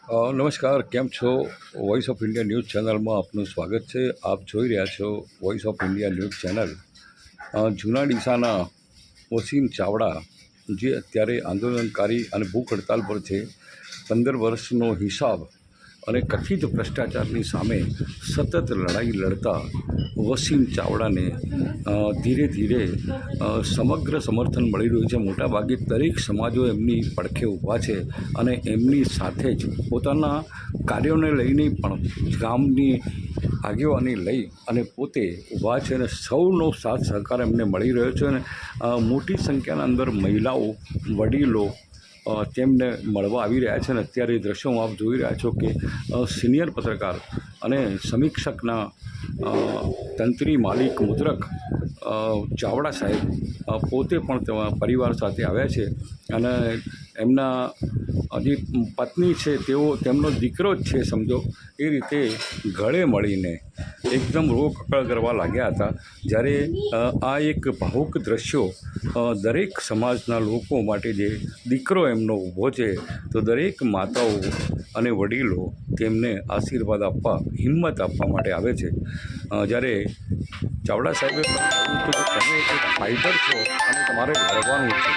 નમસ્કાર, કેમ છો? વોઇસ ઓફ ઇન્ડિયા ન્યૂઝ ચેનલમાં આપનું સ્વાગત છે. આપ જોઈ રહ્યા છો voice of India news channel. જૂના ડીસાના વસીમ ચાવડા, જે અત્યારે આંદોલનકારી અને ભૂખ હડતાલ પર છે, 15 વર્ષનો હિસાબ અને કથિત ભ્રષ્ટાચારની સામે સતત લડાઈ લડતા વસીમ ચાવડાને ધીરે ધીરે સમગ્ર સમર્થન મળી રહ્યું છે. મોટાભાગે દરેક સમાજો એમની પડખે ઊભા છે અને એમની સાથે જ પોતાના કાર્યોને લઈને પણ ગામની આગેવાની લઈ અને પોતે ઊભા છે અને સૌનો સાથ સહકાર એમને મળી રહ્યો છે. અને મોટી સંખ્યાના અંદર મહિલાઓ, વડીલો તેમને મળવા આવી રહ્યા છે. અને અત્યારે દ્રશ્યોમાં આપ જોઈ રહ્યા છો કે સિનિયર પત્રકાર અને સમીક્ષકના તંત્રી માલિક મુદ્રક ચાવડા સાહેબ પોતે પણ પરિવાર સાથે આવ્યા છે. અને એમના જે પત્ની છે, તેમનો દીકરો જ છે સમજો, એ રીતે ગળે મળીને એકદમ રોકકળ કરવા લાગ્યા હતા. જ્યારે આ એક ભાવુક દ્રશ્યો દરેક સમાજના લોકો માટે, જે દીકરો એમનો ઊભો છે, તો દરેક માતાઓ અને વડીલો તેમને આશીર્વાદ આપવા, હિંમત આપવા માટે આવે છે. જ્યારે ચાવડા સાહેબે કહ્યું કે તમે એક ફાઇટર છો અને તમારે લડવાનું છે,